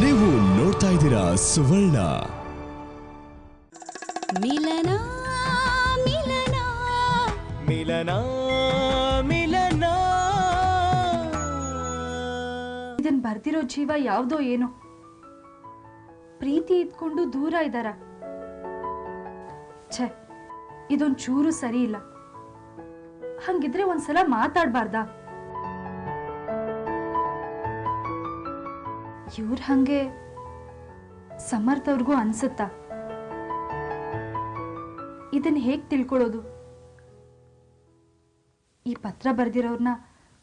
ನೀವು ನೋಡ್ತಾ ಇದ್ದೀರಾ ಸುವರ್ಣ. ಮಿಲನ ಮಿಲನ ಮಿಲನ ಮಿಲನ. ಇದನ್ ಬರ್ದಿರೋ ಜೀವ ಯಾವ್ದೋ ಏನೋ ಪ್ರೀತಿ ಇದ್ಕೊಂಡು ದೂರ ಇದ್ದಾರ. ಛೆ, ಇದೊಂದ್ ಚೂರು ಸರಿ ಇಲ್ಲ. ಹಂಗಿದ್ರೆ ಒಂದ್ಸಲ ಮಾತಾಡ್ಬಾರ್ದಾ? ಇವ್ರ ಹಂಗೆ ಸಮರ್ಥ ಅವ್ರಿಗೂ ಅನ್ಸುತ್ತಾ? ಇದನ್ನ ಹೇಗ್ ತಿಳ್ಕೊಳ್ಳೋದು? ಈ ಪತ್ರ ಬರ್ದಿರೋರ್ನ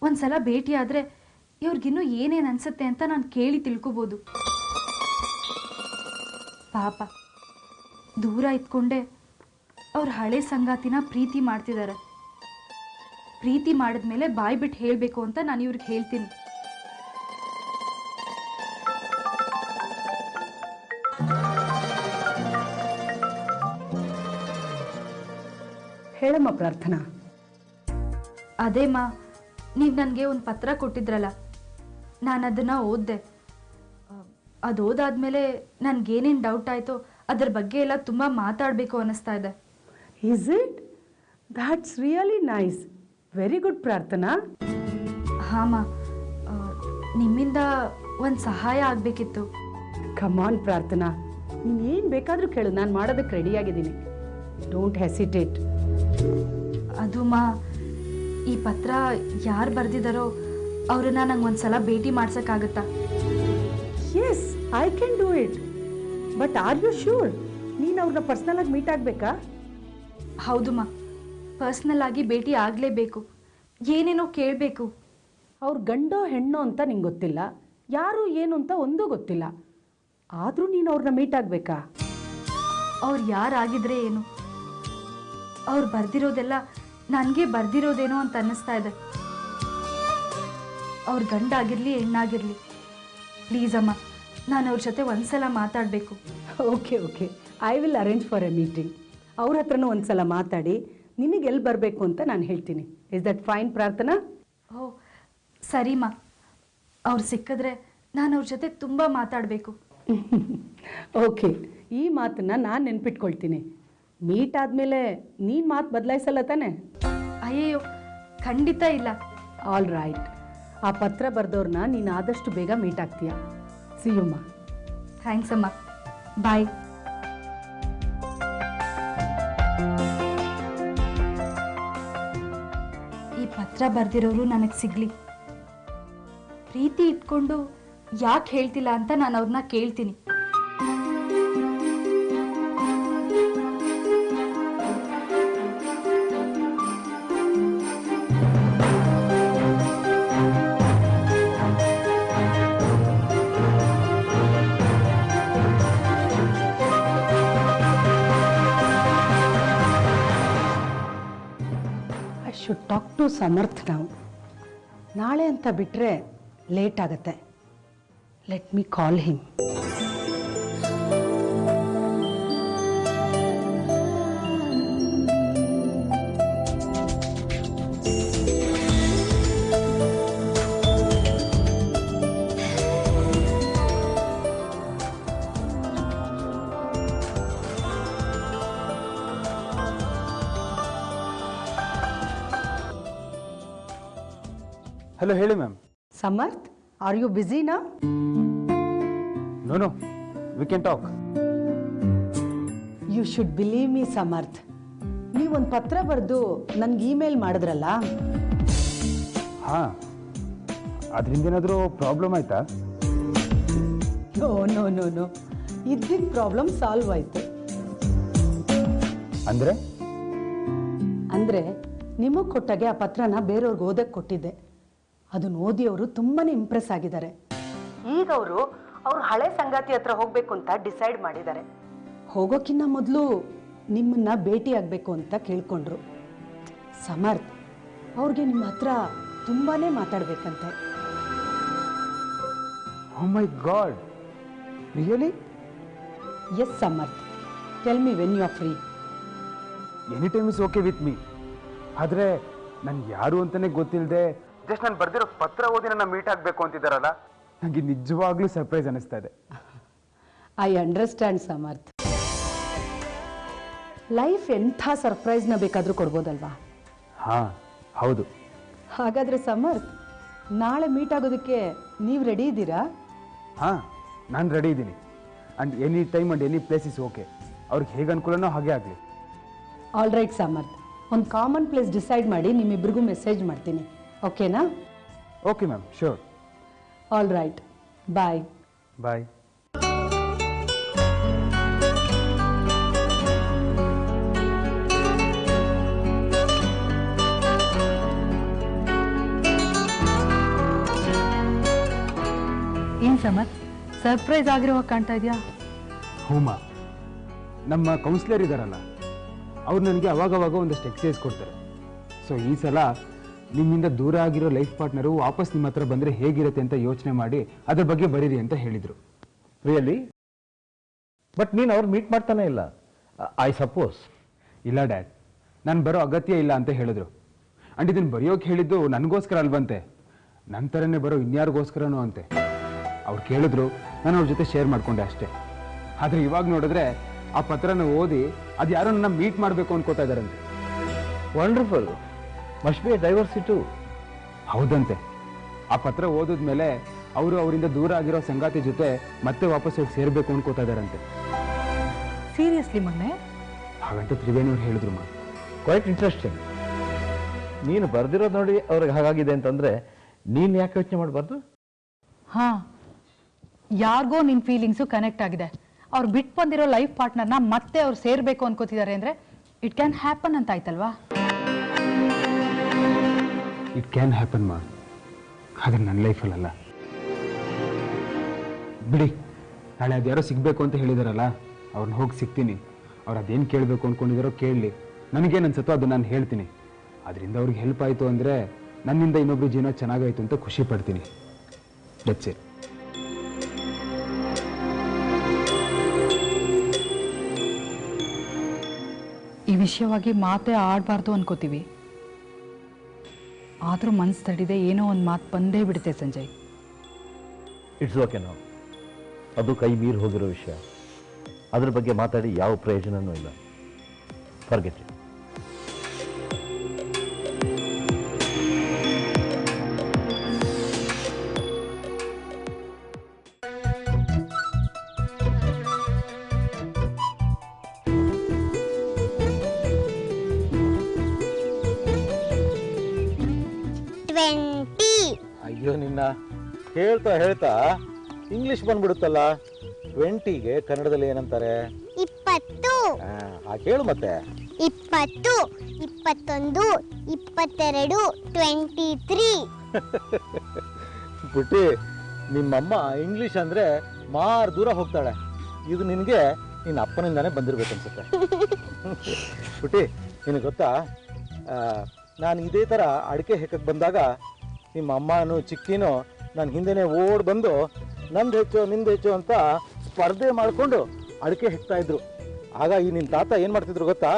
ಒಂದ್ಸಲ ಭೇಟಿ ಆದ್ರೆ ಇವ್ರಿಗಿನ್ನೂ ಏನೇನ್ ಅನ್ಸುತ್ತೆ ಅಂತ ನಾನು ಕೇಳಿ ತಿಳ್ಕೊಬೋದು. ಪಾಪ ದೂರ ಇದ್ಕೊಂಡೆ ಅವ್ರ ಹಳೆ ಸಂಗಾತಿನ ಪ್ರೀತಿ ಮಾಡ್ತಿದ್ದಾರೆ. ಪ್ರೀತಿ ಮಾಡಿದ್ಮೇಲೆ ಬಾಯ್ ಬಿಟ್ಟು ಹೇಳ್ಬೇಕು ಅಂತ ನಾನು ಇವ್ರಿಗೆ ಹೇಳ್ತೀನಿ. ಹೇಳಮ್ಮ ಪ್ರಾರ್ಥನಾ. ಅದೇಮ್ಮ, ನೀವು ನನಗೆ ಒಂದು ಪತ್ರ ಕೊಟ್ಟಿದ್ರಲ್ಲ, ನಾನು ಅದನ್ನ ಓದಿದೆ. ಅದು ಓದಾದ್ಮೇಲೆ ನನಗೇನೇನು ಡೌಟ್ ಆಯಿತೋ ಅದ್ರ ಬಗ್ಗೆ ಎಲ್ಲ ತುಂಬ ಮಾತಾಡಬೇಕು ಅನ್ನಿಸ್ತಾ ಇದೆ. Is it? That's really nice. Very good ಪ್ರಾರ್ಥನಾ. ಹಾಂ, ನಿಮ್ಮಿಂದ ಒಂದು ಸಹಾಯ ಆಗಬೇಕಿತ್ತು. ಕಮಾನ್ ಪ್ರಾರ್ಥನಾ, ನೀನು ಏನು ಬೇಕಾದರೂ ಕೇಳು, ನಾನು ಮಾಡೋದಕ್ಕೆ ರೆಡಿಯಾಗಿದ್ದೀನಿ. Don't hesitate. ಅದು ಈ ಪತ್ರ ಯಾರು ಬರೆದಿದ್ದಾರೋ ಅವ್ರನ್ನ ನಂಗೆ ಒಂದ್ಸಲ ಭೇಟಿ ಮಾಡ್ಸೋಕ್ಕಾಗತ್ತಾ? Yes, I can do it. But are you sure? ನೀನು ಅವ್ರನ್ನ ಪರ್ಸ್ನಲ್ ಆಗಿ ಮೀಟ್ ಆಗಬೇಕಾ? ಹೌದು ಪರ್ಸ್ನಲ್ ಆಗಿ ಭೇಟಿ ಆಗಲೇಬೇಕು. ಏನೇನೋ ಕೇಳಬೇಕು. ಅವ್ರ ಗಂಡೋ ಹೆಣ್ಣೋ ಅಂತ ನಿಂಗೆ ಗೊತ್ತಿಲ್ಲ, ಯಾರು ಏನು ಅಂತ ಒಂದೂ ಗೊತ್ತಿಲ್ಲ. ಆದರೂ ನೀನು ಅವ್ರನ್ನ ಮೀಟ್ ಆಗಬೇಕಾ? ಅವ್ರು ಯಾರಾಗಿದ್ರೆ ಏನು? ಅವ್ರು ಬರ್ದಿರೋದೆಲ್ಲ ನನಗೆ ಬರ್ದಿರೋದೇನೋ ಅಂತ ಅನ್ನಿಸ್ತಾ ಇದೆ. ಅವ್ರ ಗಂಡಾಗಿರಲಿ ಹೆಣ್ಣಾಗಿರಲಿ, ಪ್ಲೀಸ್ ಅಮ್ಮ, ನಾನು ಅವ್ರ ಜೊತೆ ಒಂದ್ಸಲ ಮಾತಾಡಬೇಕು. Okay okay, I will arrange for A meeting. ಅವ್ರ ಹತ್ರನೂ ಒಂದ್ಸಲ ಮಾತಾಡಿ ನಿನಗೆ ಎಲ್ಲಿ ಬರಬೇಕು ಅಂತ ನಾನು ಹೇಳ್ತೀನಿ. ಇಸ್ ದಟ್ ಫೈನ್ ಪ್ರಾರ್ಥನಾ? ಓ ಸರಿಮ್ಮ, ಅವ್ರು ಸಿಕ್ಕಿದ್ರೆ ನಾನು ಅವ್ರ ಜೊತೆ ತುಂಬ ಮಾತಾಡಬೇಕು. ಓಕೆ, ಈ ಮಾತನ್ನ ನಾನು ನೆನ್ಪಿಟ್ಕೊಳ್ತೀನಿ. ಮೀಟ್ ಆದಮೇಲೆ ನೀನು ಮಾತು ಬದಲಾಯಿಸಲ್ಲ ತಾನೆ? ಅಯ್ಯಯ್ಯೋ, ಖಂಡಿತ ಇಲ್ಲ. All right. ಆ ಪತ್ರ ಬರೆದವ್ರನ್ನ ನೀನು ಆದಷ್ಟು ಬೇಗ ಮೀಟ್ ಆಗ್ತೀಯ. ಸಿ ಯು ಮಾ. ಥ್ಯಾಂಕ್ಸ್ ಅಮ್ಮ, ಬಾಯ್. ಈ ಪತ್ರ ಬರ್ದಿರೋರು ನನಗೆ ಸಿಗ್ಲಿ. ಪ್ರೀತಿ ಇಟ್ಕೊಂಡು ಯಾಕೆ ಹೇಳ್ತಿಲ್ಲ ಅಂತ ನಾನು ಅವ್ರನ್ನ ಕೇಳ್ತೀನಿ. ಶುಡ್ ಟಾಕ್ ಟು ಸಮರ್ಥ್ ನಾವು. ನಾಳೆ ಅಂತ ಬಿಟ್ಟರೆ ಲೇಟ್ ಆಗುತ್ತೆ. Let me call him. Hello, ಹೇಳಿ ma'am. Samarth, are you busy ನಾ? No, we can talk. You should believe me Samarth. ನೀವೊಂದು ಪತ್ರ ಬರೆದು ನನಗೆ ಇಮೇಲ್ ಮಾಡಿದ್ರಲ್ಲ? ಹಾಂ, ಅದರಿಂದ ಏನಾದರೂ ಪ್ರಾಬ್ಲಮ್ ಆಯ್ತಾ? ನೋ ನೋ ನೋ ನೋ, ಇದ್ದಿದ್ದ ಪ್ರಾಬ್ಲಮ್ ಸಾಲ್ವ್ ಆಯಿತು. ಅಂದರೆ ನಿಮಗೆ ಕೊಟ್ಟಾಗೆ ಆ ಪತ್ರನ ಬೇರೆಯವ್ರಿಗೆ ಓದಕ್ಕೆ ಕೊಟ್ಟಿದ್ದೆ. ಅದನ್ನು ಓದಿ ಅವರು ತುಂಬಾ ಇಂಪ್ರೆಸ್ ಆಗಿದ್ದಾರೆ. ಈಗ ಅವರು ಅವ್ರ ಹಳೆ ಸಂಗಾತಿ ಹತ್ರ ಹೋಗಬೇಕು ಅಂತ ಡಿಸೈಡ್ ಮಾಡಿದ್ದಾರೆ. ಹೋಗೋಕ್ಕಿಂತ ಮೊದಲು ನಿಮ್ಮನ್ನ ಭೇಟಿ ಆಗಬೇಕು ಅಂತ ಕೇಳ್ಕೊಂಡ್ರು. ಸಮರ್ಥ್, ಅವ್ರಿಗೆ ನಿಮ್ಮ ಹತ್ರ ತುಂಬಾ ಮಾತಾಡಬೇಕಂತೆ. Oh my God, really? Yes Samarth, tell me when you are free. Any time is okay with me. ಆದರೆ ನನ್ಗೆ ಯಾರು ಅಂತಾನೆ ಗೊತ್ತಿಲ್ಲದೆ ಜಸ್ಟ್ ನಾನು ಬರ್ದಿರೋ ಪತ್ರ ಓದಿ ನನ್ನ ಮೀಟ್ ಆಗಬೇಕು ಅಂತಿದ್ದಾರಲ್ಲ, ನನಗೆ ನಿಜವಾಗ್ಲೂ ಸರ್ಪ್ರೈಸ್ ಅನಿಸ್ತಾ ಇದೆ. I understand Samarth. ಲೈಫ್ ಎಂಥ ಸರ್ಪ್ರೈಸ್ನ ಬೇಕಾದರೂ ಕೊಡ್ಬೋದಲ್ವಾ? ಹಾಂ ಹೌದು. ಹಾಗಾದರೆ ಸಮರ್ಥ್, ನಾಳೆ ಮೀಟ್ ಆಗೋದಕ್ಕೆ ನೀವು ರೆಡಿ ಇದ್ದೀರಾ? ಹಾಂ, ನಾನು ರೆಡಿ ಇದ್ದೀನಿ. And any time and any place is okay. ಅವ್ರಿಗೆ ಹೇಗೆ ಅನುಕೂಲನೋ ಹಾಗೆ ಆಗಲಿ. ಆಲ್ ರೈಟ್ ಸಮರ್ಥ್, ಒಂದು ಕಾಮನ್ ಪ್ಲೇಸ್ ಡಿಸೈಡ್ ಮಾಡಿ ನಿಮ್ಮಿಬ್ಬರಿಗೂ ಮೆಸೇಜ್ ಮಾಡ್ತೀನಿ. ಓಕೆನಾ? Okay ma'am, sure. All right, bye. Bye. ಏನು ಸಮರ್ಥ್, ಸರ್ಪ್ರೈಸ್ ಆಗಿರೋ ಕಾಣ್ತಾ ಇದೆಯಾ? ಹೂಮಾ, ನಮ್ಮ ಕೌನ್ಸಿಲರ್ ಇದ್ದಾರಲ್ಲ, ಅವ್ರು ನನಗೆ ಅವಾಗವಾಗ ಒಂದಷ್ಟು ಎಕ್ಸಸೈಸ್ ಕೊಡ್ತಾರೆ. ಸೊ ಈ ಸಲ ನಿಮ್ಮಿಂದ ದೂರ ಆಗಿರೋ ಲೈಫ್ ಪಾರ್ಟ್ನರು ವಾಪಸ್ ನಿಮ್ಮ ಹತ್ರ ಬಂದರೆ ಹೇಗಿರುತ್ತೆ ಅಂತ ಯೋಚನೆ ಮಾಡಿ ಅದ್ರ ಬಗ್ಗೆ ಬರೀರಿ ಅಂತ ಹೇಳಿದರು. ರಿಯಲಿ? ಬಟ್ ನೀನು ಅವ್ರು ಮೀಟ್ ಮಾಡ್ತಾನೆ ಇಲ್ಲ, ಐ ಸಪೋಸ್. ಇಲ್ಲ ಡ್ಯಾಡ್, ನಾನು ಬರೋ ಅಗತ್ಯ ಇಲ್ಲ ಅಂತ ಹೇಳಿದ್ರು. ಆ್ಯಂಡ್ ಇದನ್ನು ಬರೆಯೋಕೆ ಹೇಳಿದ್ದು ನನಗೋಸ್ಕರ ಅಲ್ವಂತೆ, ನನ್ನ ಥರನೇ ಬರೋ ಇನ್ಯಾರಿಗೋಸ್ಕರನೂ ಅಂತೆ. ಅವ್ರು ಕೇಳಿದ್ರು, ನಾನು ಅವ್ರ ಜೊತೆ ಶೇರ್ ಮಾಡಿಕೊಂಡೆ ಅಷ್ಟೇ. ಆದರೆ ಇವಾಗ ನೋಡಿದ್ರೆ ಆ ಪತ್ರನ ಓದಿ ಅದು ಯಾರೋ ನನ್ನ ಮೀಟ್ ಮಾಡಬೇಕು ಅನ್ಕೋತಾ ಇದ್ದಾರಂತೆ. Wonderful, must be a diversity. ಹೌದಂತೆ. ಆ ಪತ್ರ ಓದಿದ್ಮೇಲೆ ಅವರು ಅವರಿಂದ ದೂರ ಆಗಿರೋ ಸಂಗಾತಿ ಜೊತೆ ಮತ್ತೆ ವಾಪಸ್ ಹೋಗಿ ಸೇರಬೇಕು ಅನ್ಕೋತಾ ಇದ್ದಾರಂತೆ. ಸೀರಿಯಸ್ಲಿ ಮೊನ್ನೆ? ಹಾಗಂತ ತ್ರಿವೇಣಿಯವ್ರು ಹೇಳಿದ್ರು ಮಾ. Quite interesting. ನೀನು ಬರ್ದಿರೋದು ನೋಡಿ ಅವ್ರಿಗೆ ಹಾಗಾಗಿದೆ ಅಂತಂದರೆ ನೀನು ಯಾಕೆ ಯೋಚನೆ ಮಾಡಬಾರ್ದು? ಹಾಂ, ಯಾರಿಗೋ ನಿನ್ನ ಫೀಲಿಂಗ್ಸು ಕನೆಕ್ಟ್ ಆಗಿದೆ. ಅವ್ರು ಬಿಟ್ಟು ಬಂದಿರೋ ಲೈಫ್ ಪಾರ್ಟ್ನರ್ನ ಮತ್ತೆ ಅವ್ರು ಸೇರಬೇಕು ಅನ್ಕೋತಿದ್ದಾರೆ ಅಂದರೆ ಇಟ್ ಕ್ಯಾನ್ ಹ್ಯಾಪನ್ ಅಂತ ಆಯ್ತಲ್ವಾ? ಇಟ್ ಕ್ಯಾನ್ ಹ್ಯಾಪನ್ ಮಾ, ಆದರೆ ನನ್ನ ಲೈಫಲ್ಲಲ್ಲ. ಬಿಡಿ, ನಾಳೆ ಅದ್ಯಾರೋ ಸಿಗಬೇಕು ಅಂತ ಹೇಳಿದಾರಲ್ಲ, ಅವ್ರನ್ನ ಹೋಗಿ ಸಿಗ್ತೀನಿ. ಅವ್ರು ಅದೇನು ಕೇಳಬೇಕು ಅಂದ್ಕೊಂಡಿದ್ದಾರೋ ಕೇಳಲಿ, ನನಗೇನು ಅನ್ಸುತ್ತೋ ಅದು ನಾನು ಹೇಳ್ತೀನಿ. ಅದರಿಂದ ಅವ್ರಿಗೆ ಹೆಲ್ಪ್ ಆಯಿತು ಅಂದರೆ ನನ್ನಿಂದ ಇನ್ನೊಬ್ರು ಜೀವನ ಚೆನ್ನಾಗಾಯಿತು ಅಂತ ಖುಷಿ ಪಡ್ತೀನಿ. That's it. ಈ ವಿಷಯವಾಗಿ ಮಾತೇ ಆಡಬಾರ್ದು ಅನ್ಕೋತೀವಿ, ಆದರೂ ಮನ್ಸು ತಡಿದೆ ಏನೋ ಒಂದು ಮಾತು ಬಂದೇ ಬಿಡುತ್ತೆ ಸಂಜಯ್. ಇಟ್ಸ್ ಓಕೆ ನಾವು, ಅದು ಕೈ ಮೀರಿ ಹೋಗಿರೋ ವಿಷಯ. ಅದ್ರ ಬಗ್ಗೆ ಮಾತಾಡಿ ಯಾವ ಪ್ರಯೋಜನವೂ ಇಲ್ಲ. Forget it. ಅಯ್ಯೋ, ನಿನ್ನ ಹೇಳ್ತಾ ಹೇಳ್ತಾ ಇಂಗ್ಲಿಷ್ ಬಂದ್ಬಿಡುತ್ತಲ್ಲ. 20ಗೆ ಕನ್ನಡದಲ್ಲಿ ಏನಂತಾರೆ? 20. ಹೇಳು ಮತ್ತೆ. 20, 21, 22, 23. ಪುಟ್ಟಿ, ನಿಮ್ಮಮ್ಮ ಇಂಗ್ಲಿಷ್ ಅಂದ್ರೆ ಮಾರು ದೂರ ಹೋಗ್ತಾಳೆ. ಇದು ನಿನಗೆ ನಿನ್ನ ಅಪ್ಪನಿಂದಾನೇ ಬಂದಿರ್ಬೇಕು ಅನ್ಸುತ್ತೆ. ಪುಟ್ಟಿ, ನಿನಗೆ ಗೊತ್ತಾ, ನಾನು ಇದೇ ಥರ ಅಡಿಕೆ ಹೆಕ್ಕಕ್ಕೆ ಬಂದಾಗ ನಿಮ್ಮ ಅಮ್ಮನೂ ಚಿಕ್ಕಿನೂ ನನ್ನ ಹಿಂದೆನೇ ಓಡ್ ಬಂದು ನಂದು ಹೆಚ್ಚು ನಿಂದು ಹೆಚ್ಚು ಅಂತ ಸ್ಪರ್ಧೆ ಮಾಡಿಕೊಂಡು ಅಡಿಕೆ ಹೆಕ್ತಾ ಇದ್ರು. ಆಗ ಈ ನಿನ್ನ ತಾತ ಏನು ಮಾಡ್ತಿದ್ರು ಗೊತ್ತಾ?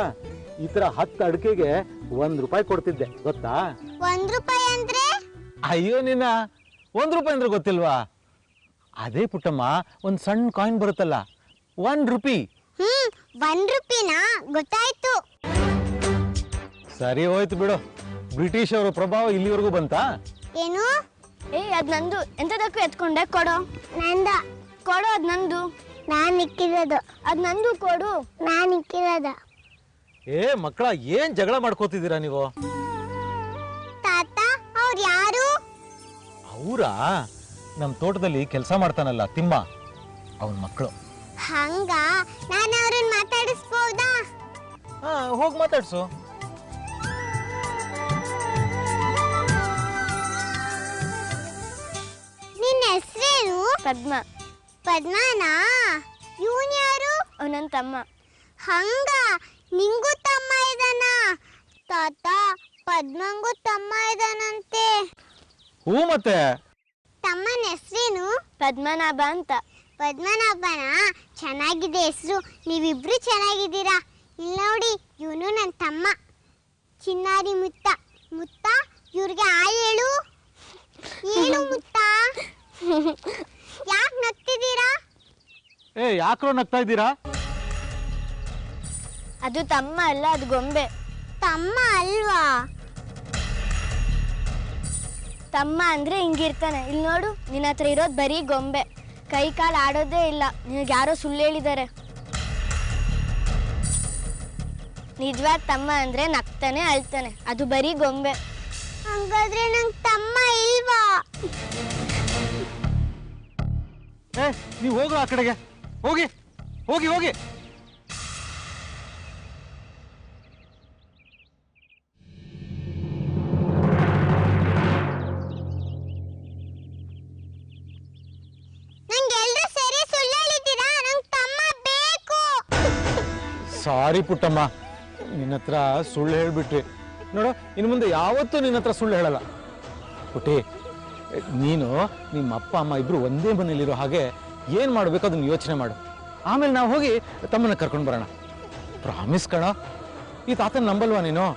ಈ ಥರ 10 ಅಡಿಕೆಗೆ ₹1 ಕೊಡ್ತಿದ್ದೆ, ಗೊತ್ತಾ? ₹1 ಅಂದ್ರೆ? ಅಯ್ಯೋ ನಿನ್ನ, ₹1 ಅಂದ್ರೆ ಗೊತ್ತಿಲ್ವಾ? ಅದೇ ಪುಟ್ಟಮ್ಮ, ಒಂದು ಸಣ್ಣ ಕಾಯಿನ್ ಬರುತ್ತಲ್ಲ, ₹1. ₹1 ಗೊತ್ತಾಯ್ತು. ಸರಿ ಹೋಯ್ತು ಬಿಡು. ಬ್ರಿಟಿಷ್ ಅವರ ಪ್ರಭಾವ ಇಲ್ಲಿವರೆಗೂ ಬಂತಾ? ಏನು? ಅದ್ ನಂದು. ಎಂತದಕ್ಕೂ ಎತ್ಕೊಂಡೆ, ಕೊಡು. ನಂದ. ಕೊಡು, ಅದ್ ನಂದು. ನಾನ್ ಇಕ್ಕಿರೋದು. ಅದ್ ನಂದು, ಕೊಡು. ನಾನ್ ಇಕ್ಕಿರೋದು. ಮಕ್ಕಳ, ಏನ್ ಜಗಳ ಮಾಡ್ಕೋತಿದ್ದೀರಾ ನೀವು? ತಾತ, ಅವ್ರು ಯಾರು? ಅವರಾ? ನಮ್ಮ ತೋಟದಲ್ಲಿ ಕೆಲಸ ಮಾಡ್ತಾನಲ್ಲ ತಿಮ್ಮ, ಅವನ ಮಕ್ಕಳು. ಹಂಗ? ನಾನು ಅವ್ರನ್ನ ಮಾತಾಡಿಸ್ಬೋದಾ? ಹೋಗಿ ಮಾತಾಡ್ಸು. ನಿನ್ನ ಹೆಸರೇನು? ಪದ್ಮ. ಪದ್ಮನಾ? ಇವನ್ ಯಾರು? ನನ್ನ ತಮ್ಮ. ಹಂಗ? ನಿಂಗೂ ತಮ್ಮ ಇದಾನ? ತಾತ, ಪದ್ಮಂಗೂ ತಮ್ಮ ಇದಾನಂತೆ. ಮತ್ತೆ ತಮ್ಮನ ಹೆಸರೇನು? ಪದ್ಮನಾಭ ಅಂತ. ಪದ್ಮನಾಭನ? ಚೆನ್ನಾಗಿದೆ ಹೆಸರು. ನೀವಿಬ್ರು ಚೆನ್ನಾಗಿದ್ದೀರಾ. ಇಲ್ಲಿ ನೋಡಿ, ಇವನು ನನ್ನ ತಮ್ಮ ಚಿನ್ನಾರಿ ಮುತ್ತ. ಮುತ್ತ ಯಾಕೆ ನಗ್ತಿದ್ದೀರಾ? ಯಾಕ್ರೋ ನಗ್ತಾ ಇದ್ದೀರಾ? ಅದು ತಮ್ಮ ಅಲ್ಲ, ಅದು ಗೊಂಬೆ. ತಮ್ಮ ಅಲ್ವಾ? ತಮ್ಮ ಅಂದ್ರೆ ಹಿಂಗಿರ್ತಾನೆ. ಇಲ್ಲಿ ನೋಡು, ನಿನ್ನ ಹತ್ರ ಇರೋದು ಬರೀ ಗೊಂಬೆ, ಕೈ ಕಾಲು ಆಡೋದೇ ಇಲ್ಲ. ನಿನಗೆ ಯಾರೋ ಸುಳ್ಳು ಹೇಳಿದ್ದಾರೆ. ನಿಜವಾದ ತಮ್ಮ ಅಂದ್ರೆ ನಗ್ತಾನೆ ಅಳ್ತಾನೆ, ಅದು ಬರೀ ಗೊಂಬೆ. ಹಂಗಾದ್ರೆ ನಂಗೆ ತಮ್ಮ ಇಲ್ವಾ? ನೀವು ಹೋಗ್ರ ಆ ಕಡೆಗೆ, ಹೋಗಿ ಹೋಗಿ ಹೋಗಿ. ಸಾರಿ ಪುಟ್ಟಮ್ಮ, ನಿನ್ನ ಹತ್ರ ಸುಳ್ಳು ಹೇಳ್ಬಿಟ್ರಿ. ನೋಡು, ಇನ್ನು ಮುಂದೆ ಯಾವತ್ತೂ ನಿನ್ನ ಹತ್ರ ಸುಳ್ಳು ಹೇಳಲ್ಲ. ಪುಟ್ಟಿ, ನೀನು ನಿಮ್ಮ ಅಪ್ಪ ಅಮ್ಮ ಇಬ್ರು ಒಂದೇ ಮನೇಲಿರೋ ಹಾಗೆ ಏನು ಮಾಡಬೇಕು ಅದನ್ನ ಯೋಚನೆ ಮಾಡು. ಆಮೇಲೆ ನಾವು ಹೋಗಿ ತಮ್ಮನ್ನ ಕರ್ಕೊಂಡು ಬರೋಣ. ಪ್ರಾಮಿಸ್ ಕಣ. ಈ ತಾತನ ನಂಬಲ್ವಾ ನೀನು?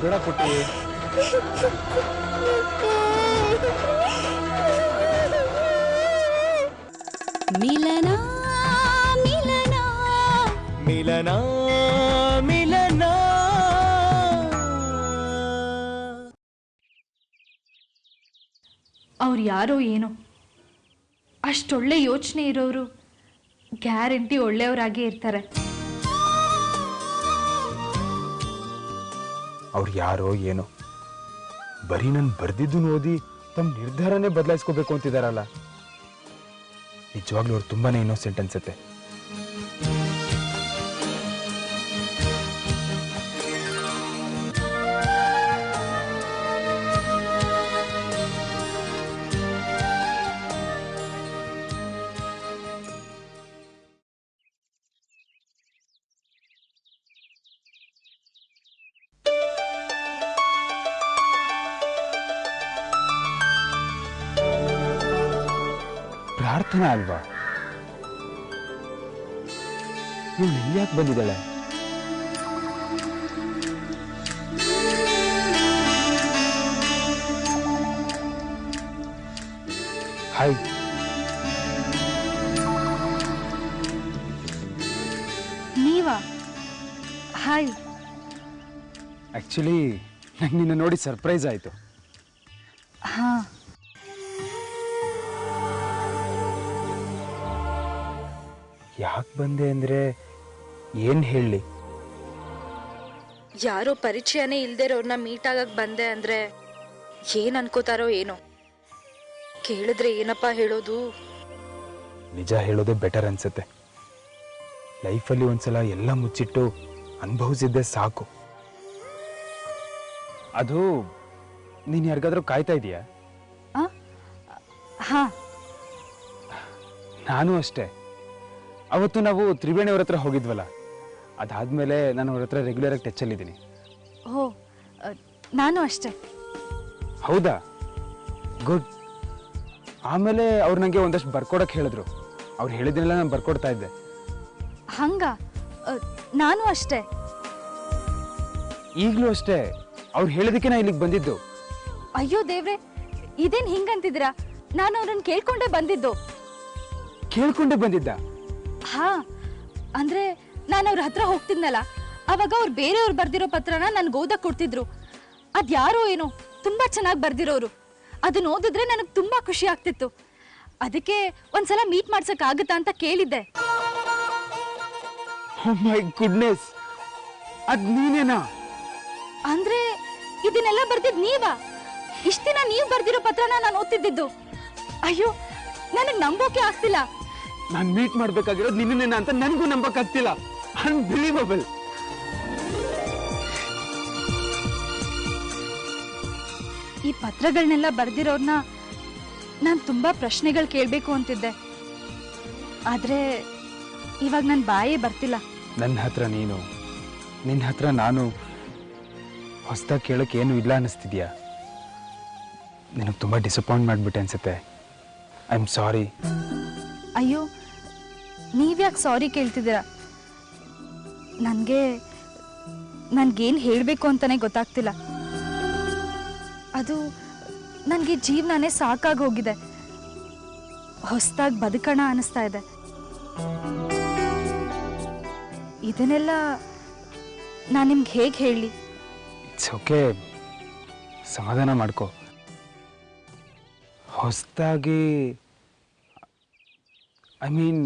ಬೇಡ ಪುಟ್ಟಿ. ಮಿಲನ ಮಿಲನ ಮಿಲನ ಮಿಲನ. ಅವ್ರು ಯಾರೋ ಏನೋ, ಅಷ್ಟೊಳ್ಳೆ ಯೋಚನೆ ಇರೋರು ಗ್ಯಾರಂಟಿ ಒಳ್ಳೆಯವರಾಗೇ ಇರ್ತಾರೆ. ಅವ್ರು ಯಾರೋ ಏನೋ, ಬರೀ ನಾನು ಬರ್ದಿದ್ದು ಓದಿ ತಮ್ಮ ನಿರ್ಧಾರನೇ ಬದಲಾಯಿಸ್ಕೋಬೇಕು ಅಂತಿದಾರಲ್ಲ. ನಿಜವಾಗ್ಲೂ ಅವ್ರು ತುಂಬಾನೇ ಇನ್ನೋಸೆಂಟ್ ಅನ್ಸುತ್ತೆ. ಪ್ರಾರ್ಥನಾ ಅಲ್ವಾ? ಇವಳು ಇಲ್ಯಾಕೆ ಬಂದಿದ್ದಾಳೆ? ಹಾಯ್. ನೀವಾ? ಹಾಯ್. ಆಕ್ಚುಲಿ ನಂಗೆ ನಿನ್ನ ನೋಡಿ ಸರ್ಪ್ರೈಸ್ ಆಯ್ತು. ಹಾ, ಯಾಕೆ ಬಂದೆ ಅಂದ್ರೆ ಏನ್ ಹೇಳಿ? ಯಾರೋ ಪರಿಚಯನೇ ಇಲ್ದಿರೋರ್ನ ಮೀಟ್ ಆಗಕ್ ಬಂದೆ ಅಂದ್ರೆ ಏನ್ ಅನ್ಕೋತಾರೋ ಏನೋ. ಕೇಳಿದ್ರೆ ಏನಪ್ಪಾ ಹೇಳೋದು? ನಿಜ ಹೇಳೋದೇ ಬೆಟರ್ ಅನ್ಸುತ್ತೆ. ಲೈಫಲ್ಲಿ ಒಂದ್ಸಲ ಎಲ್ಲ ಮುಚ್ಚಿಟ್ಟು ಅನುಭವಿಸಿದ್ದೆ ಸಾಕು. ಅದು ನೀನ್ ಯಾರಿಗಾದ್ರೂ ಕಾಯ್ತಾ ಇದೀಯಾ? ಹಾ, ನಾನು ಅಷ್ಟೇ. ಅವತ್ತು ನಾವು ತ್ರಿವೇಣಿ ಅವ್ರ ಹತ್ರ ಹೋಗಿದ್ವಲ್ಲ, ಅದಾದ್ಮೇಲೆ ನಾನು ಅವ್ರ ಹತ್ರ ರೆಗ್ಯುಲರ್ ಆಗಿ ಟಚ್ ಅಲ್ಲಿದ್ದೀನಿ. ಓ, ನಾನು ಅಷ್ಟೇ. ಹೌದಾ? ಗುಡ್. ಆಮೇಲೆ ಅವ್ರು ನನಗೆ ಒಂದಷ್ಟು ಬರ್ಕೊಡಕ್ಕೆ ಹೇಳಿದ್ರು. ಅವ್ರು ಹೇಳಿದ್ನೆಲ್ಲ ನಾನು ಬರ್ಕೊಡ್ತಾ ಇದ್ದೆ. ಹಂಗ? ನಾನು ಅಷ್ಟೇ. ಈಗಲೂ ಅಷ್ಟೇ. ಅವ್ರು ಹೇಳಿದಕ್ಕೆ ನಾ ಇಲ್ಲಿಗೆ ಬಂದಿದ್ದು. ಅಯ್ಯೋ ದೇವ್ರೆ, ಇದೇನ್ ಹಿಂಗಂತಿದ್ದೀರಾ? ನಾನು ಅವ್ರನ್ನ ಕೇಳ್ಕೊಂಡೇ ಬಂದಿದ್ದು. ಕೇಳ್ಕೊಂಡೇ ಬಂದಿದ್ದ? ಹಾ, ಅಂದ್ರೆ ನಾನು ಅವ್ರ ಹತ್ರ ಹೋಗ್ತಿದ್ನಲ್ಲ, ಅವಾಗ ಅವ್ರು ಬೇರೆಯವ್ರು ಬರ್ದಿರೋ ಪತ್ರನ ನನ್ಗೆ ಓದಕ್ ಕೊಡ್ತಿದ್ರು. ಅದ್ಯಾರೋ ಏನೋ ತುಂಬಾ ಚೆನ್ನಾಗಿ ಬರ್ದಿರೋರು. ಅದನ್ನ ಓದಿದ್ರೆ ನನಗೆ ತುಂಬಾ ಖುಷಿ ಆಗ್ತಿತ್ತು. ಅದಕ್ಕೆ ಒಂದ್ಸಲ ಮೀಟ್ ಮಾಡ್ಸಕ್ ಆಗುತ್ತಾ ಅಂತ ಕೇಳಿದ್ದೆ. ಮೈ ಗುಡ್ನೆಸ್, ಅದ್ ನೀನೇನಾ? ಅಂದ್ರೆ ಇದನ್ನೆಲ್ಲ ಬರ್ದಿದ್ ನೀವಾ? ಇಷ್ಟ ದಿನ ನೀವು ಬರ್ದಿರೋ ಪತ್ರನ ನಾನು ಓದ್ತಿದ್ದು. ಅಯ್ಯೋ, ನನಗ್ ನಂಬೋಕೆ ಆಗ್ತಿಲ್ಲ. ನಾನ್ ಮೀಟ್ ಮಾಡ್ಬೇಕಾಗಿರೋದು ನಿನ್ನೇನಾ ಅಂತ ನನಗೂ ನಂಬಕ್ಕಾಗ್ತಿಲ್ಲ. ಅನ್ಬಿಲೀವಬಲ್. ಈ ಪತ್ರಗಳನ್ನೆಲ್ಲ ಬರ್ದಿರೋರ್ನ ನಾನು ತುಂಬಾ ಪ್ರಶ್ನೆಗಳು ಕೇಳಬೇಕು ಅಂತಿದ್ದೆ. ಆದ್ರೆ ಇವಾಗ ನನ್ನ ಬಾಯೇ ಬರ್ತಿಲ್ಲ. ನನ್ನ ಹತ್ರ ನೀನು, ನಿನ್ನ ಹತ್ರ ನಾನು, ಹೊಸದಾಗಿ ಕೇಳಕ್ಕೆ ಏನು ಇಲ್ಲ ಅನ್ನಿಸ್ತಿದ್ಯಾ? ನಿನಗೆ ತುಂಬ ಡಿಸಪಾಯಿಂಟ್ ಮಾಡಿಬಿಟ್ಟೆ ಅನ್ಸುತ್ತೆ. I am sorry. ಅಯ್ಯೋ, ನೀವ್ಯಾಕೆ ಸಾರಿ ಕೇಳ್ತಿದ್ದೀರಾ? ನನಗೇನು ಹೇಳಬೇಕು ಅಂತಲೇ ಗೊತ್ತಾಗ್ತಿಲ್ಲ. ಅದು ನನಗೆ ಜೀವನನೇ ಸಾಕಾಗೋಗಿದೆ. ಹೊಸದಾಗಿ ಬದುಕೋಣ ಅನ್ನಿಸ್ತಾ ಇದೆ. ಇದನ್ನೆಲ್ಲ ನಾನು ನಿಮ್ಗೆ ಹೇಗೆ ಹೇಳಲಿ? ಇಟ್ಸ್ ಓಕೆ, ಸಮಾಧಾನ ಮಾಡ್ಕೋ. ಹೊಸದಾಗಿ ಐ ಮೀನ್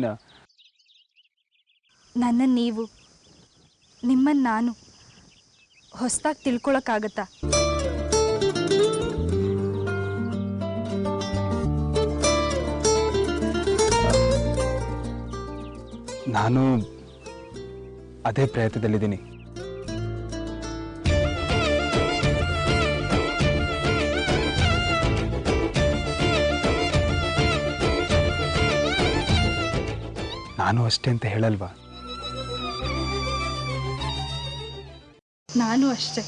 ನನ್ನನ್ನು ನೀವು, ನಿಮ್ಮನ್ನು ನಾನು ಹೊಸದಾಗಿ ತಿಳ್ಕೊಳಕ್ಕಾಗತ್ತಾ? ನಾನು ಅದೇ ಪ್ರಯತ್ನದಲ್ಲಿದ್ದೀನಿ. ನಾನು ಅಷ್ಟೇ ಅಂತ ಹೇಳಲ್ವಾ? ನಾನು ಅಷ್ಟೇ.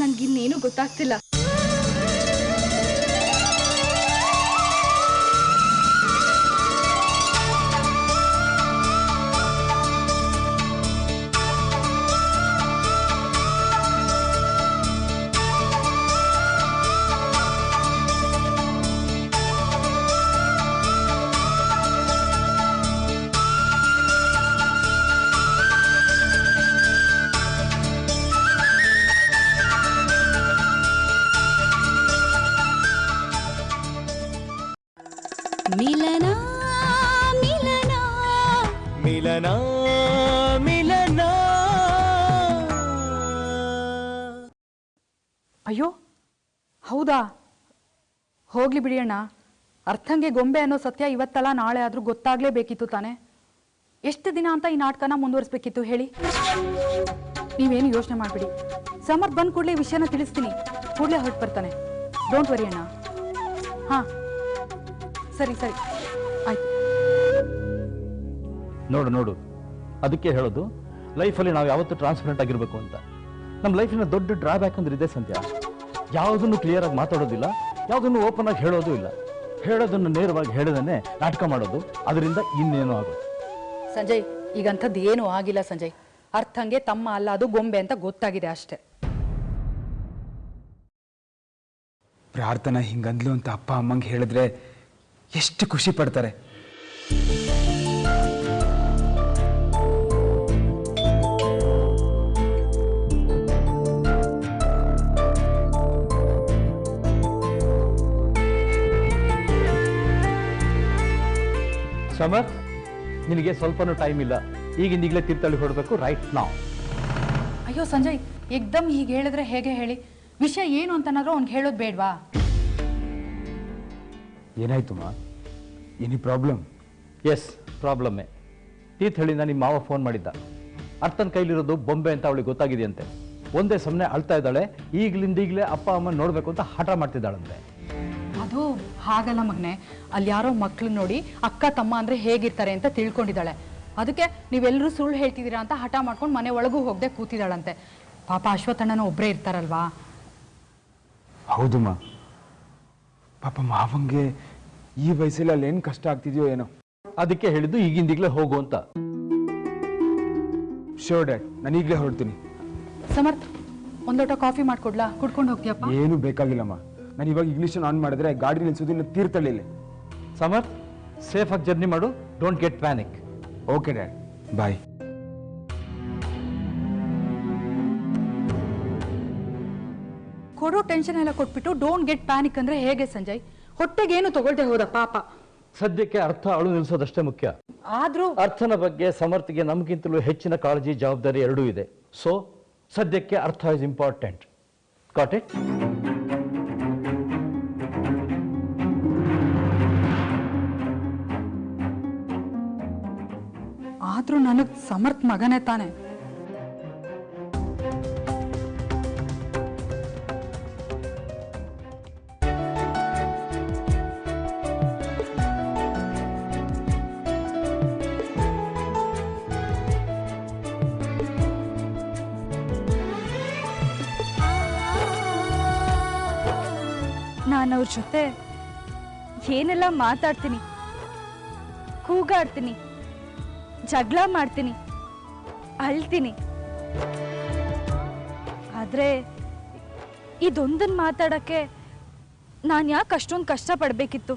ನನಗಿನ್ನೇನು ಗೊತ್ತಾಗ್ತಿಲ್ಲ. ಮಿಲನ ಮಿಲನ ಮಿಲನ ಮಿಲನ. ಅಯ್ಯೋ ಹೌದಾ? ಹೋಗ್ಲಿ ಬಿಡಿ ಅಣ್ಣ. ಅರ್ಥಂಗೆ ಗೊಂಬೆ ಅನ್ನೋ ಸತ್ಯ ಇವತ್ತಲ್ಲ ನಾಳೆ ಆದರೂ ಗೊತ್ತಾಗಲೇಬೇಕಿತ್ತು ತಾನೆ. ಎಷ್ಟು ದಿನ ಅಂತ ಈ ನಾಟಕನ ಮುಂದುವರಿಸ್ಬೇಕಿತ್ತು ಹೇಳಿ? ನೀವೇನು ಯೋಚನೆ ಮಾಡಬೇಡಿ. ಸಮರ್ಥ್ ಬಂದ ಕೂಡಲೇ ಈ ವಿಷಯನ ತಿಳಿಸ್ತೀನಿ. ಕೂಡಲೇ ಹೊರಟು ಬರ್ತಾನೆ. ಡೋಂಟ್ ವರಿ ಅಣ್ಣ. ಹಾಂ ಸರಿ ಸರಿ ಆಯ್ತು. ನೋಡು, ಅದಕ್ಕೆ ಹೇಳೋದು ಲೈಫಲ್ಲಿ ನಾವು ಯಾವತ್ತೂ ಟ್ರಾನ್ಸ್ಪರೆಂಟ್ ಆಗಿರಬೇಕು ಅಂತ. ನಮ್ಮ ಲೈಫಿನ ದೊಡ್ಡ ಡ್ರಾಬ್ಯಾಕ್ ಅಂದ್ರೆ ಇದೆ ಸಂಧ್ಯಾ. ಯಾವುದನ್ನು ಕ್ಲಿಯರ್ ಆಗಿ ಮಾತಾಡೋದಿಲ್ಲ, ಯಾವುದನ್ನು ಓಪನ್ ಆಗಿ ಹೇಳೋದು ಇಲ್ಲ. ಹೇಳೋದನ್ನು ನೇರವಾಗಿ ಹೇಳೋದನ್ನೇ ನಾಟಕ ಮಾಡೋದು. ಅದರಿಂದ ಇನ್ನೇನು ಆಗೋದು. ಸಂಜಯ್, ಈಗಂಥದ್ದು ಏನೂ ಆಗಿಲ್ಲ ಸಂಜಯ್. ಅರ್ಥಂಗೆ ತಮ್ಮ ಅಲ್ಲ, ಅದು ಗೊಂಬೆ ಅಂತ ಗೊತ್ತಾಗಿದೆ ಅಷ್ಟೇ. ಪ್ರಾರ್ಥನಾ ಹಿಂಗಂದ್ಲು ಅಂತ ಅಪ್ಪ ಅಮ್ಮಂಗೆ ಹೇಳಿದ್ರೆ ಎಷ್ಟು ಖುಷಿ ಪಡ್ತಾರೆ. ಸಮರ್, ನಿನಗೆ ಸ್ವಲ್ಪನೂ ಟೈಮ್ ಇಲ್ಲ. ಈಗಿಂದೀಗಲೇ ತೀರ್ಥಹಳ್ಳಿ ಹೊರಡಬೇಕು ರೈಟ್ ನಾವು. ಅಯ್ಯೋ ಸಂಜಯ್, ಏಕ್ದಮ್ ಹೀಗೆ ಹೇಳಿದ್ರೆ ಹೇಗೆ ಹೇಳಿ? ವಿಷಯ ಏನು ಅಂತನಾದ್ರೂ ಅವ್ನಿಗೆ ಹೇಳೋದು ಬೇಡವಾ? ಏನಾಯ್ತು ಮಾ? Any problem? ಎಸ್, ಪ್ರಾಬ್ಲಮ್ಮೇ. ತೀರ್ಥಹಳ್ಳಿಯಿಂದ ನಿಮ್ಮ ಮಾವ ಫೋನ್ ಮಾಡಿದ್ದ. ಅರ್ಥನ ಕೈಲಿರೋದು ಬೊಂಬೆ ಅಂತ ಅವಳಿಗೆ ಗೊತ್ತಾಗಿದೆಯಂತೆ. ಒಂದೇ ಸಮನೆ ಅಳ್ತಾ ಇದ್ದಾಳೆ. ಈಗಲಿಂದೀಗಲೇ ಅಪ್ಪ ಅಮ್ಮ ನೋಡಬೇಕು ಅಂತ ಹಠ ಮಾಡ್ತಿದ್ದಾಳಂತೆ. ಅದು ಹಾಗಲ್ಲ ಮಗನೆ. ಅಲ್ಲಿ ಯಾರೋ ಮಕ್ಕಳು ನೋಡಿ ಅಕ್ಕ ತಮ್ಮ ಅಂದರೆ ಹೇಗಿರ್ತಾರೆ ಅಂತ ತಿಳ್ಕೊಂಡಿದ್ದಾಳೆ. ಅದಕ್ಕೆ ನೀವೆಲ್ಲರೂ ಸುಳ್ಳು ಹೇಳ್ತಿದ್ದೀರಾ ಅಂತ ಹಠ ಮಾಡ್ಕೊಂಡು ಮನೆ ಒಳಗೂ ಹೋಗದೆ ಕೂತಿದ್ದಾಳಂತೆ. ಪಾಪ ಅಶ್ವತ್ಥಣ್ಣನ ಒಬ್ಬರೇ ಇರ್ತಾರಲ್ವಾ? ಹೌದು ಮಾ. ಪಾಪ ಮಾವಂಗೆ ಈ ವಯಸ್ಸಲ್ಲಿ ಅಲ್ಲಿ ಏನು ಕಷ್ಟ ಆಗ್ತಿದೆಯೋ ಏನೋ. ಅದಕ್ಕೆ ಹೇಳಿದ್ದು ಈಗಿಂದೀಗಲೇ ಹೋಗು ಅಂತ. ಶೋರ್ ಡ್ಯಾಡ್, ನಾನು ಈಗಲೇ ಹೊರಡ್ತೀನಿ. ಸಮರ್ಥ್, ಒಂದು ಲೋಟ ಕಾಫಿ ಮಾಡ್ಕೊಡ್ಲಾ? ಕುಡ್ಕೊಂಡು ಹೋಗ್ತೀಯಪ್ಪ? ಏನು ಬೇಕಾಗಿಲ್ಲಮ್ಮ. ನಾನು ಇವಾಗ ಇಂಗ್ಲೀಷನ್ನು ಆನ್ ಮಾಡಿದ್ರೆ ಗಾಡಿ ನಿಲ್ಸೋದು ಇನ್ನು ತೀರ್ಥಹಳ್ಳಿಲಿ. ಸಮರ್ಥ್, ಸೇಫಾಗಿ ಜರ್ನಿ ಮಾಡು. Don't get panic. Okay dad, bye. ಕೊಡೋ ಟೆನ್ಷನ್ ಎಲ್ಲ ಕೊಟ್ಬಿಟ್ಟು ಡೋಂಟ್ ಗೆಟ್ ಪ್ಯಾನಿಕ್ ಅಂದ್ರೆ ಹೇಗೆ ಸಂಜಯ್? ಹೊಟ್ಟೆಗೇನು ತಗೊಳ್ದೆ ಹೋದ ಪಾಪ. ಸದ್ಯಕ್ಕೆ ಅರ್ಥ ಅಳು ನಿಲ್ಲಿಸೋದಷ್ಟೇ ಮುಖ್ಯ. ಆದ್ರೂ ಅರ್ಥನ ಬಗ್ಗೆ ಸಮರ್ಥಿಗೆ ನಮಗಿಂತಲೂ ಹೆಚ್ಚಿನ ಕಾಳಜಿ, ಜವಾಬ್ದಾರಿ ಎರಡೂ ಇದೆ. ಸೊ ಸದ್ಯಕ್ಕೆ ಅರ್ಥ ಇಸ್ ಇಂಪಾರ್ಟೆಂಟ್. Got it? ಆದ್ರೂ ನನಗ್ ಸಮರ್ಥ್ ಮಗನೇ ತಾನೆ. ನಾನು ಅವ್ರ ಜೊತೆ ಏನೆಲ್ಲ ಮಾತಾಡ್ತೀನಿ, ಕೂಗಾಡ್ತೀನಿ, ಜಗಳ ಮಾಡ್ತೀನಿ, ಅಳ್ತೀನಿ. ಆದರೆ ಇದೊಂದನ್ನು ಮಾತಾಡೋಕ್ಕೆ ನಾನು ಯಾಕೆ ಅಷ್ಟೊಂದು ಕಷ್ಟಪಡಬೇಕಿತ್ತು?